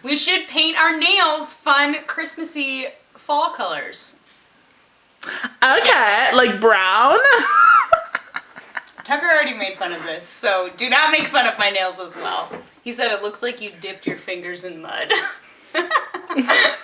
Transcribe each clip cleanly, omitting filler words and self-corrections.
We should paint our nails fun, Christmassy fall colors. Okay, like brown? Tucker already made fun of this, so do not make fun of my nails as well. He said it looks like you dipped your fingers in mud. I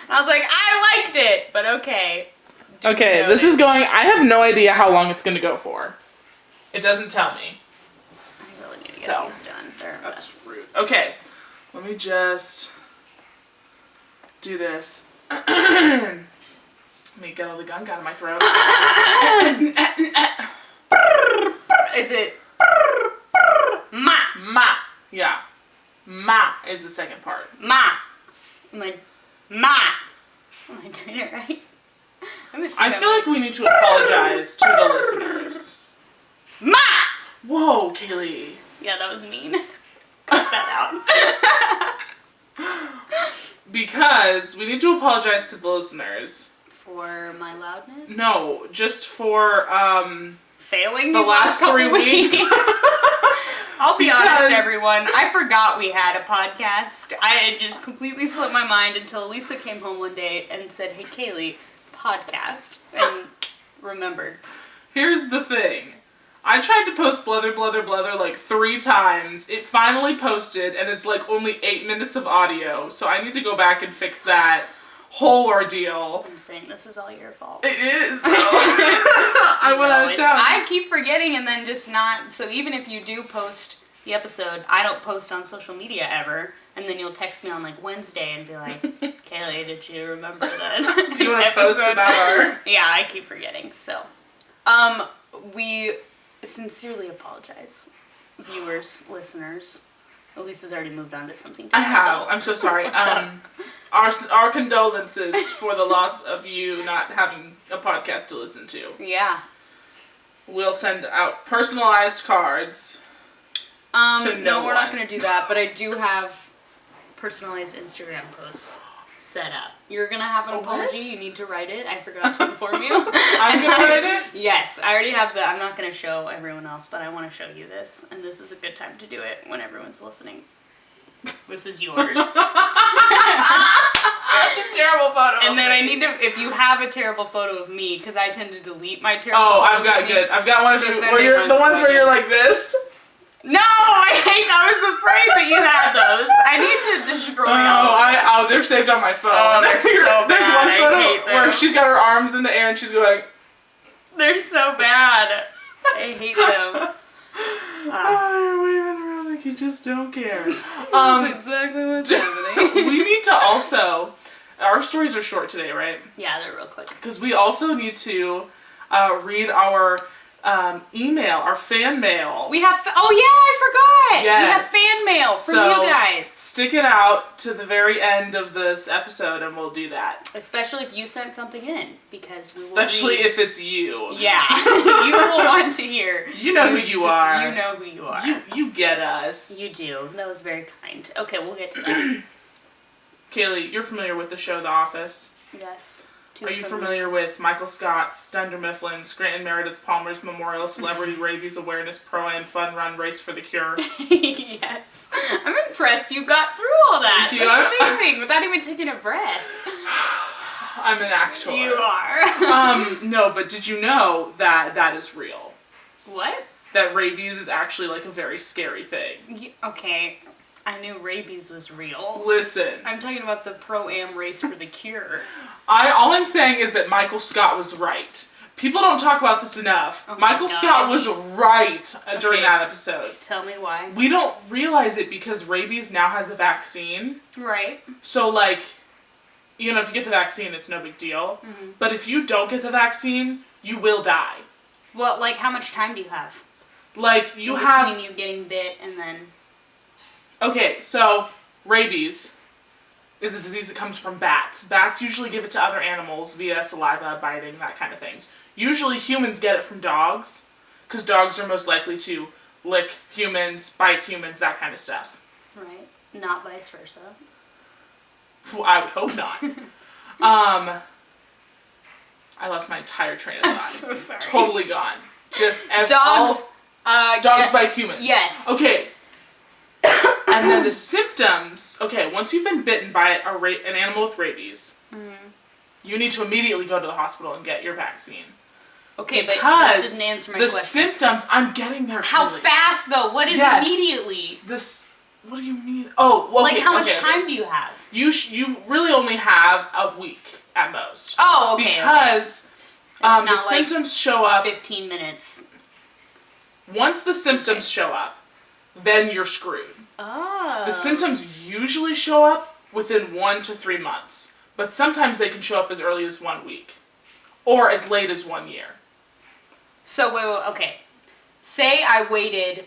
was like, I liked it, but okay. Okay, this is going... I have no idea how long it's going to go for. It doesn't tell me. I really need to get these done. That's rude. Okay, let me just do this. Let me get all the gunk out of my throat. Is it ma? Ma. Yeah. Ma is the second part. Ma. I'm like, ma. Am I doing it right? I feel like we need to apologize to the listeners. Ma! Whoa, Kaylee. Yeah, that was mean. Cut that out. Because we need to apologize to the listeners. For my loudness? No, just for, failing the last 3 weeks. I'll be honest, everyone. I forgot we had a podcast. It just completely slipped my mind until Lisa came home one day and said, "Hey, Kaylee, podcast," and remembered. Here's the thing. I tried to post Blether like 3 times. It finally posted, and it's like only 8 minutes of audio, so I need to go back and fix that whole ordeal. I'm saying this is all your fault. It is, though. I went out of town. I keep forgetting and then just not... So even if you do post the episode, I don't post on social media ever, and then you'll text me on like Wednesday and be like, "Kaylee, did you remember that?" Do you want to post about our... Yeah, I keep forgetting, so... we sincerely apologize, viewers, listeners. Elisa's already moved on to something different. I have. I'm so sorry. Our condolences for the loss of you not having a podcast to listen to. Yeah. We'll send out personalized cards. No, we're not going to do that, but I do have personalized Instagram posts set up. You're going to have an apology. You need to write it. I forgot to inform you. I'm going to write it? Yes, I already have I'm not going to show everyone else, but I want to show you this, and this is a good time to do it when everyone's listening. This is yours. That's a terrible photo. And then I need to, if you have a terrible photo of me, because I tend to delete my terrible photos. Oh, I've got good. I've got one of you, the ones where you're like this. No, I was afraid that you had those. I need to destroy all they're saved on my phone. Oh, they're so There's bad. one photo where she's got her arms in the air and she's going... They're so bad. I hate them. You're waving around like you just don't care. That's exactly what's happening. We need to also... Our stories are short today, right? Yeah, they're real quick. Because we also need to read our... email, our fan mail. We have, I forgot! Yes. We have fan mail from you guys. Stick it out to the very end of this episode and we'll do that. Especially if you sent something in, because we Especially if it's you. Yeah, you will want to hear. You know who you are. You know who you are. You get us. You do. That was very kind. Okay, we'll get to that. Kaylee, you're familiar with the show The Office? Yes. Are you familiar with Michael Scott's, Dunder Mifflin, Scranton Meredith Palmer's Memorial Celebrity Rabies Awareness Pro-Am Fun Run Race for the Cure? Yes. I'm impressed you got through all that. Thank you. That's amazing, without even taking a breath. I'm an actor. You are. No, but did you know that that is real? What? That rabies is actually like a very scary thing. Okay. I knew rabies was real. Listen. I'm talking about the Pro-Am race for the cure. All I'm saying is that Michael Scott was right. People don't talk about this enough. Michael Scott was right during that episode. Tell me why. We don't realize it because rabies now has a vaccine. Right. So, like, you know, if you get the vaccine, it's no big deal. Mm-hmm. But if you don't get the vaccine, you will die. Well, like, how much time do you have? Like, between you getting bit and then... Okay, so rabies is a disease that comes from bats. Bats usually give it to other animals via saliva, biting, that kind of things. Usually humans get it from dogs, because dogs are most likely to lick humans, bite humans, that kind of stuff. Right. Not vice versa. Well, I would hope not. I lost my entire train of thought. I'm so sorry. Totally gone. Just dogs. Dogs bite humans. Yes. Okay. And then the symptoms, okay, once you've been bitten by an animal with rabies, you need to immediately go to the hospital and get your vaccine. Okay, but that didn't answer my question. The symptoms, I'm getting there. How fast, though? What is immediately? What do you mean? Oh, well, how much time do you have? You really only have a week at most. Oh, okay. Because the symptoms show up. 15 minutes. Once the symptoms show up, then you're screwed. Oh. The symptoms usually show up within 1 to 3 months, but sometimes they can show up as early as 1 week, or as late as 1 year. So, okay. Say I waited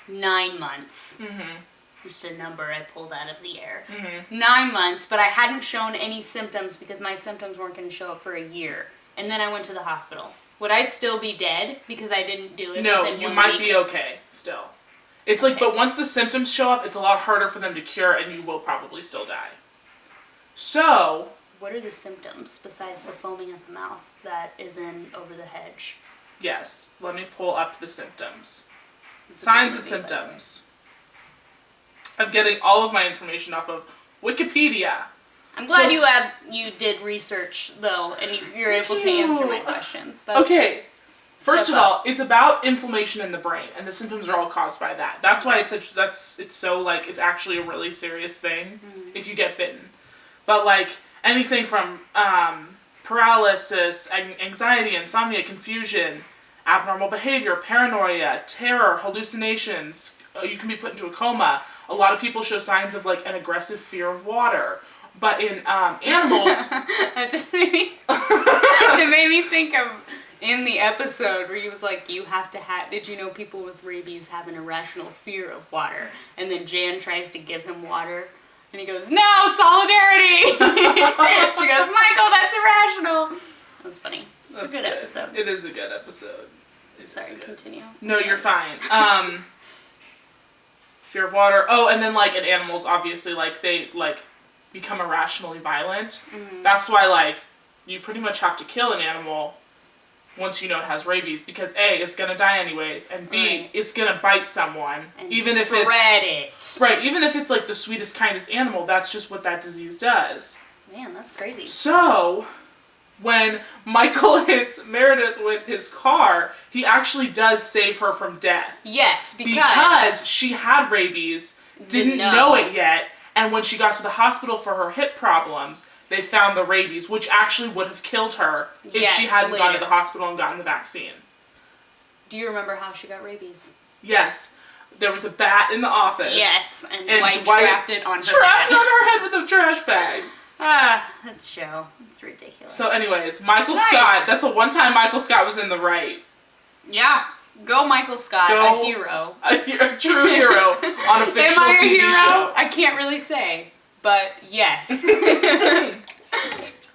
9 months. Just a number I pulled out of the air. 9 months, but I hadn't shown any symptoms because my symptoms weren't going to show up for a year. And then I went to the hospital. Would I still be dead because I didn't do it within 1 week? No, you might be okay still. It's okay. But once the symptoms show up, it's a lot harder for them to cure and you will probably still die. So... What are the symptoms besides the foaming at the mouth that is in Over the Hedge? Yes, let me pull up the symptoms. Signs and symptoms. I'm getting all of my information off of Wikipedia. I'm glad you did research though, and you're able to answer my questions. Okay. First of all, it's about inflammation in the brain, and the symptoms are all caused by that. That's why it's actually a really serious thing if you get bitten. But anything from paralysis, anxiety, insomnia, confusion, abnormal behavior, paranoia, terror, hallucinations. You can be put into a coma. A lot of people show signs of an aggressive fear of water. But in animals... That just made me... It made me think of in the episode where he was like, you have to have... Did you know people with rabies have an irrational fear of water? And then Jan tries to give him water. And he goes, no, solidarity! She goes, Michael, that's irrational. That was funny. It's a good episode. It is a good episode. Sorry, continue. No, you're fine. Fear of water. Oh, and then in animals, obviously, they become irrationally violent. That's why you pretty much have to kill an animal once you know it has rabies, because A, it's gonna die anyways, and B, it's gonna bite someone, and even if it's right, even if it's the sweetest, kindest animal. That's just what that disease does. Man, that's crazy. So, when Michael hits Meredith with his car, he actually does save her from death. Yes, because she had rabies, didn't know it yet, and when she got to the hospital for her hip problems, they found the rabies, which actually would have killed her if she hadn't gone to the hospital and gotten the vaccine. Do you remember how she got rabies? Yes. There was a bat in the office. Yes, and Dwight trapped it on her head. Trapped on her head with a trash bag. That's show. It's ridiculous. So anyways, Michael Scott, that's a one-time Michael Scott was in the right. Yeah. Go Michael Scott, a hero. A true hero on a fictional Am I a TV hero? show. I can't really say, but yes.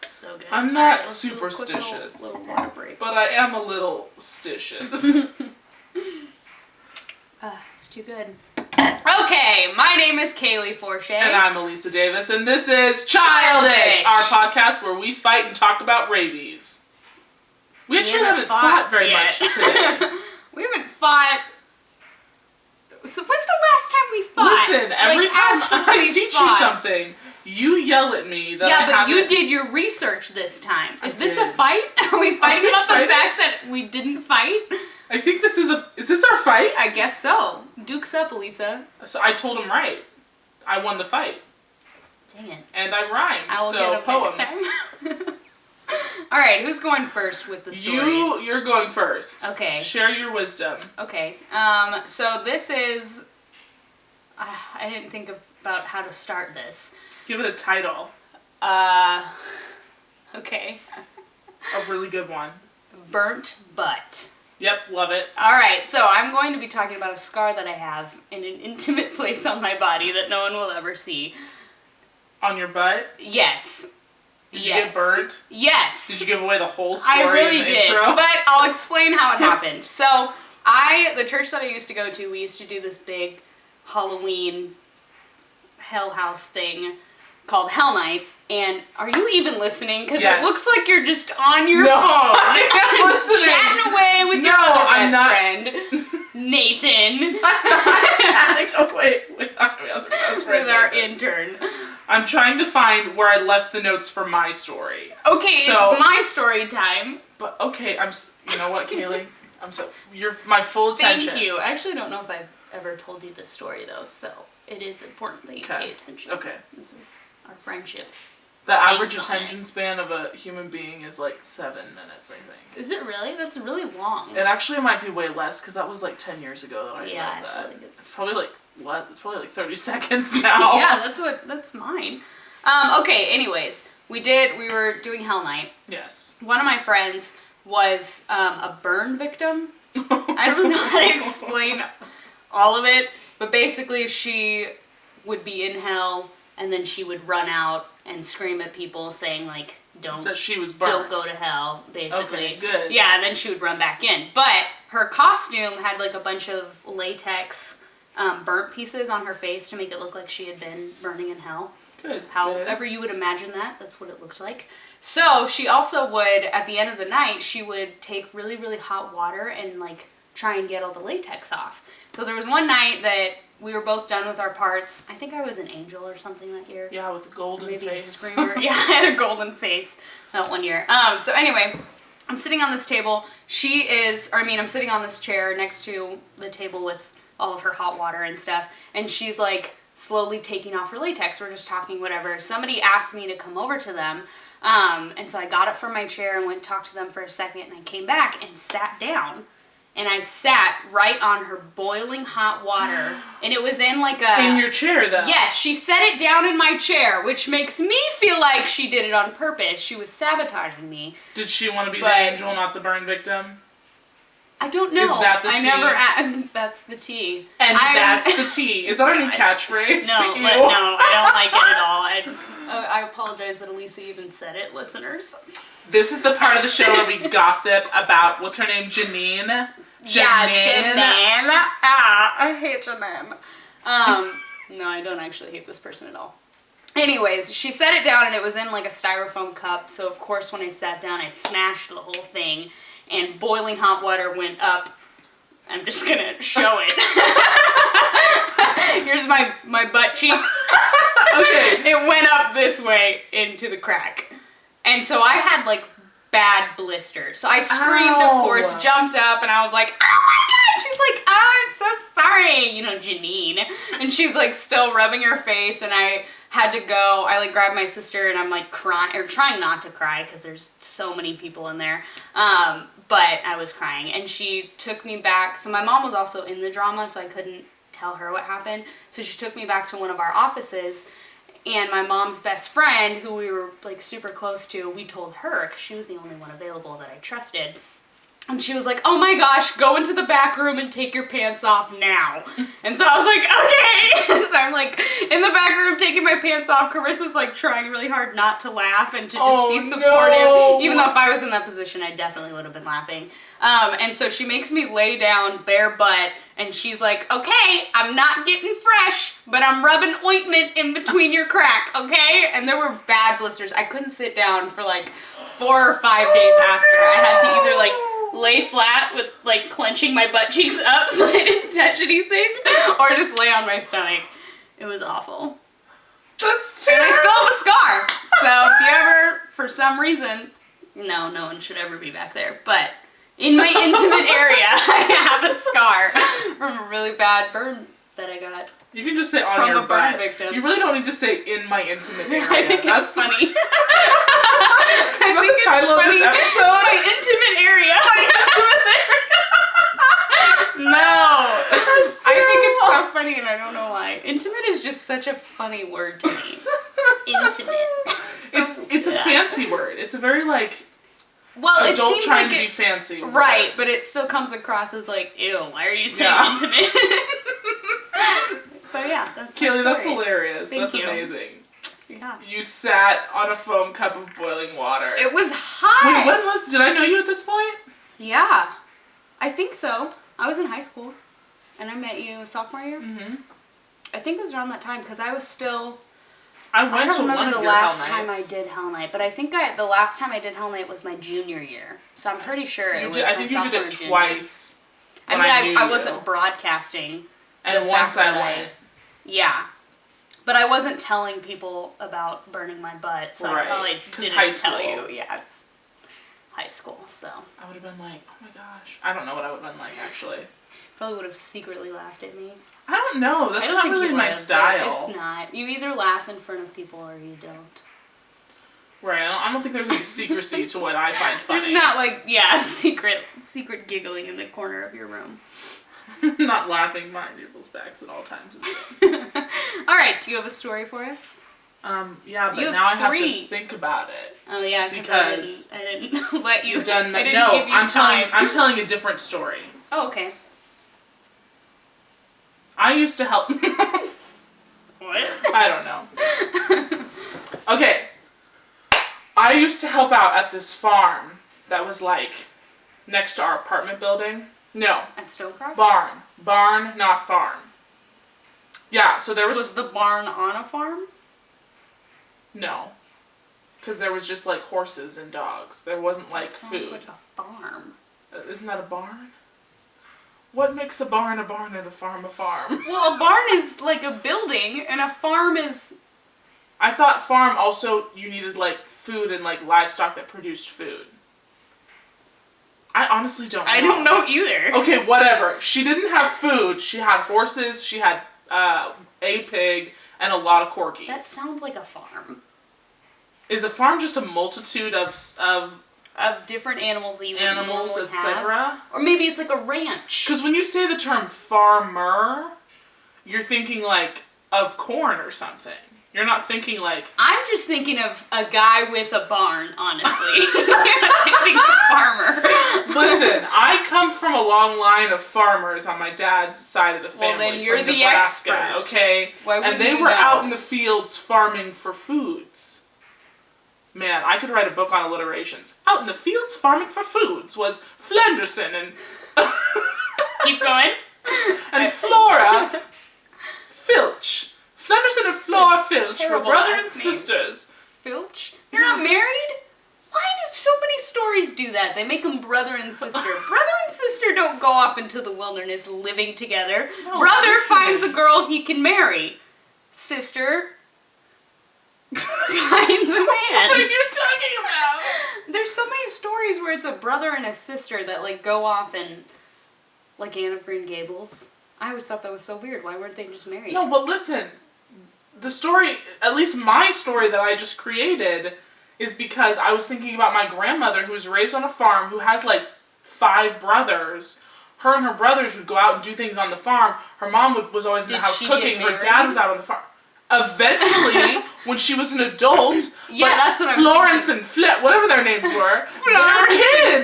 So good. I'm not superstitious, little water break. but I am a little stitious. It's too good. Okay, my name is Kaylee Forshey. And I'm Elisa Davis, and this is Childish, our podcast where we fight and talk about rabies. We actually haven't fought very much today. We haven't fought... So when's the last time we fought? Listen, every time I teach you something, you yell at me that but you did your research this time. Is this a fight? Are we fighting about the fact that we didn't fight? I think this is this our fight? I guess so. Duke's up, Elisa. So I told him right. I won the fight. Dang it. And I rhymed, I'll get him poems. Next time. Alright, who's going first with the stories? You're going first. Okay. Share your wisdom. Okay. So this is... I didn't think about how to start this. Give it a title. Okay. A really good one. Burnt butt. Yep, love it. Alright, so I'm going to be talking about a scar that I have in an intimate place on my body that no one will ever see. On your butt? Yes. Did you get burnt? Yes. Did you give away the whole story I really in the did, intro? but I'll explain how it happened. So, the church that I used to go to, we used to do this big Halloween hell house thing called Hell Night. And are you even listening? Because it looks like you're just on your phone. I'm listening. Chatting away with your other best friend. Nathan. I'm not chatting away with our other best friend. With our intern. I'm trying to find where I left the notes for my story. Okay, so, it's my story time. But okay, you know what, Kaylee? You're my full attention. Thank you. I actually don't know if I've ever told you this story though, so it is important that you pay attention. Okay. This is our friendship. The average attention span of a human being is like 7 minutes, I think. Is it really? That's really long. It actually might be way less because that was like 10 years ago that I read that. I feel like it's probably like what? It's probably like 30 seconds now. Yeah, that's mine. Okay. Anyways, we were doing Hell Night. Yes. One of my friends was a burn victim. I don't know how to explain all of it, but basically she would be in hell and then she would run out and scream at people saying like, that she was burnt. Don't go to hell, basically. Okay, good. Yeah, and then she would run back in. But her costume had like a bunch of latex burnt pieces on her face to make it look like she had been burning in hell. Good. However you would imagine that, that's what it looked like. So she also would, at the end of the night, she would take really, really hot water and like try and get all the latex off. So there was one night that we were both done with our parts. I think I was an angel or something that year. Yeah, with a golden Maybe face. A screamer. Yeah, I had a golden face that one year. So anyway, I'm sitting on this table. I'm sitting on this chair next to the table with all of her hot water and stuff. And she's like slowly taking off her latex. We're just talking, whatever. Somebody asked me to come over to them. And so I got up from my chair and went and talked to them for a second. And I came back and sat down. And I sat right on her boiling hot water. And it was in like a... In your chair, though. Yes, she set it down in my chair, which makes me feel like she did it on purpose. She was sabotaging me. Did she want to be the angel, not the burn victim? I don't know. Is that the tea? That's the tea. And that's the tea. Is that our new catchphrase? No, no, I don't like it at all. I apologize that Elisa even said it, listeners. This is the part of the show where we gossip about, what's her name, Janine? Yeah, Janine. I hate Janine. No, I don't actually hate this person at all. Anyways, she set it down and it was in like a styrofoam cup. So of course when I sat down, I smashed the whole thing and boiling hot water went up. I'm just gonna show it. Here's my butt cheeks. Okay. It went up this way into the crack. And so I had like bad blisters. So I screamed, of course, jumped up, and I was like, oh my God! She's like, oh, I'm so sorry. You know, Janine. And she's like still rubbing her face, and I had to go. I like grabbed my sister, and I'm like crying, or trying not to cry because there's so many people in there. But I was crying, and she took me back. So my mom was also in the drama, so I couldn't tell her what happened. So she took me back to one of our offices. And my mom's best friend, who we were like super close to, we told her, because she was the only one available that I trusted. And she was like, oh my gosh, go into the back room and take your pants off now. And so I was like, okay. So I'm like in the back room taking my pants off. Carissa's like trying really hard not to laugh and to just be supportive. No. Even though if I was in that position, I definitely would have been laughing. And so she makes me lay down bare butt. And she's like, okay, I'm not getting fresh, but I'm rubbing ointment in between your crack, okay? And there were bad blisters. I couldn't sit down for like 4 or 5 days after. I had to either like lay flat with like clenching my butt cheeks up so I didn't touch anything, or just lay on my stomach. It was awful. That's terrible. And I still have a scar. So if you ever, for some reason, no one should ever be back there, but in my intimate area, I have a scar from a really bad burn that I got. You can just say on from your a burn butt. Victim. You really don't need to say in my intimate area. I think it's funny. Is that the title of this episode? My intimate area. No. I think it's so funny and I don't know why. Intimate is just such a funny word to me. Intimate. It's a fancy word. It's a very like... Well, it adult seems trying like to be fancy. Right, but it still comes across as like, ew, why are you saying intimate? So yeah, that's Kaylee, that's hilarious. That's amazing. Yeah. You sat on a foam cup of boiling water. It was hot. Wait, did I know you at this point? Yeah. I think so. I was in high school. And I met you sophomore year? Mm-hmm. I think it was around that time, because I was still... I don't remember the last time I did Hell Night, but I think the last time I did Hell Night was my junior year. So I'm pretty sure it was my sophomore I think you did it twice. I mean, I wasn't broadcasting. And once I went. Yeah. But I wasn't telling people about burning my butt, so I probably didn't tell you. Yeah, it's high school, so. I would have been like, oh my gosh. I don't know what I would have been like, actually. Probably would have secretly laughed at me. I don't know. That's not really my style. It's not. You either laugh in front of people or you don't. Right. I don't think there's any secrecy to what I find funny. There's not like, yeah, secret giggling in the corner of your room. Not laughing behind people's backs at all times. All right, do you have a story for us? Yeah, but now I have to think about it. Oh yeah, because I didn't let you. You've done. I didn't give you time. I'm telling a different story. Oh, okay. I used to help. What? I don't know. Okay. I used to help out at this farm that was like next to our apartment building. No. At Stonecroft? Barn, not farm. Yeah, so there was... Was the barn on a farm? No. Because there was just like horses and dogs. There wasn't like food. Sounds like a farm. Isn't that a barn? What makes a barn and a farm a farm? Well, a barn is like a building, and a farm is... I thought farm also you needed like food and like livestock that produced food. I honestly don't know. I don't know either. Okay, whatever. She didn't have food. She had horses, she had a pig, and a lot of corgis. That sounds like a farm. Is a farm just a multitude of different animals that you would animals, normally etc.? have? Or maybe it's like a ranch. Because when you say the term farmer, you're thinking like of corn or something. You're not thinking like... I'm just thinking of a guy with a barn, honestly. I think farmer. Listen, I come from a long line of farmers on my dad's side of the family. Well, then you're from the Nebraska, expert. Okay? And they were out in the fields farming for foods. Man, I could write a book on alliterations. Out in the fields farming for foods was Flenderson and... Keep going. And Flora Filch. Flenderson and Flora Filch were brother and sisters. Filch? They're not married? Why do so many stories do that? They make them brother and sister. Brother and sister don't go off into the wilderness living together. No, brother finds a girl he can marry. Sister finds a man. What are you talking about? There's so many stories where it's a brother and a sister that like go off and like Anne of Green Gables. I always thought that was so weird. Why weren't they just married? No, but listen. The story, at least my story that I just created, is because I was thinking about my grandmother who was raised on a farm who has like 5 brothers. Her and her brothers would go out and do things on the farm. Her mom was always in the house cooking. Her dad was out on the farm. Eventually, when she was an adult, yeah, that's what Florence and Flip, whatever their names were, they're kids.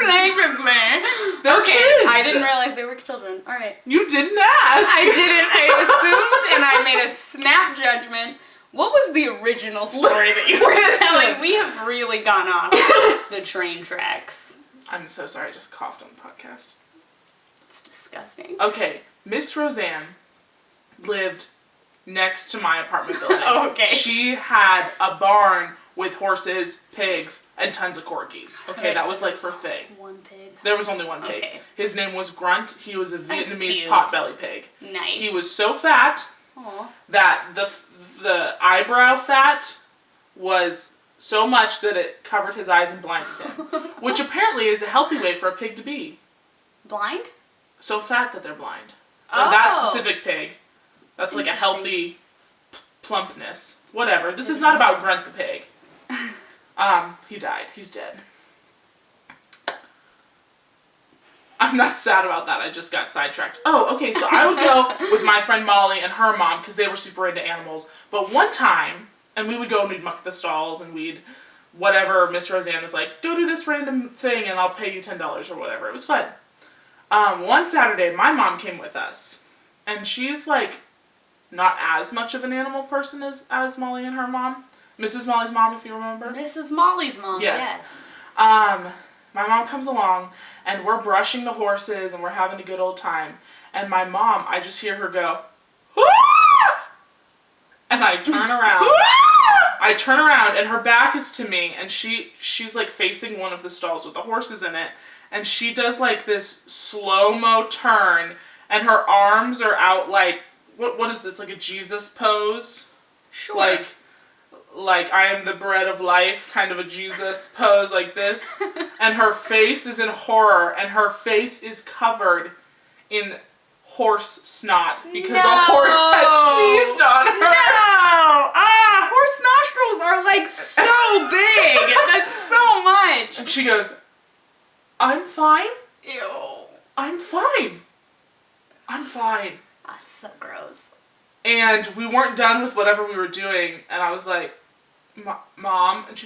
They're kids. I didn't realize they were children. All right. You didn't ask. I didn't. I assumed, and I made a snap judgment. What was the original story that you were telling? We have really gone off the train tracks. I'm so sorry. I just coughed on the podcast. It's disgusting. Okay, Miss Roseanne lived next to my apartment building. Oh, okay. She had a barn with horses, pigs, and tons of corgis. Okay, that was like her thing. One pig. There was only one pig. Okay. His name was Grunt. He was a That's Vietnamese cute. potbelly pig. Nice. He was so fat Aww. that the eyebrow fat was so much that it covered his eyes and blinded him. Which apparently is a healthy way for a pig to be. Blind? So fat that they're blind. Oh. Or that specific pig. That's like a healthy plumpness. Whatever. This is not about Grunt the pig. He died. He's dead. I'm not sad about that. I just got sidetracked. Oh, okay. So I would go with my friend Molly and her mom because they were super into animals. But one time, and we would go and we'd muck the stalls and we'd whatever. Miss Roseanne was like, go do this random thing and I'll pay you $10 or whatever. It was fun. One Saturday, my mom came with us. And she's like not as much of an animal person as Molly and her mom. Mrs. Molly's mom, if you remember. Mrs. Molly's mom, yes. My mom comes along, and we're brushing the horses, and we're having a good old time. And my mom, I just hear her go, "Wah!" And I turn around. I turn around, and her back is to me, and she's like facing one of the stalls with the horses in it. and she does like this slow-mo turn, and her arms are out like, what is this, like a Jesus pose? Sure. Like I am the bread of life, kind of a Jesus pose like this. And her face is in horror, and her face is covered in horse snot because a horse had sneezed on her. No! Horse nostrils are like so big. That's so much. And she goes, I'm fine. Ew. I'm fine. I'm fine. That's so gross. And we weren't done with whatever we were doing, and I was like, Mom, and she's like,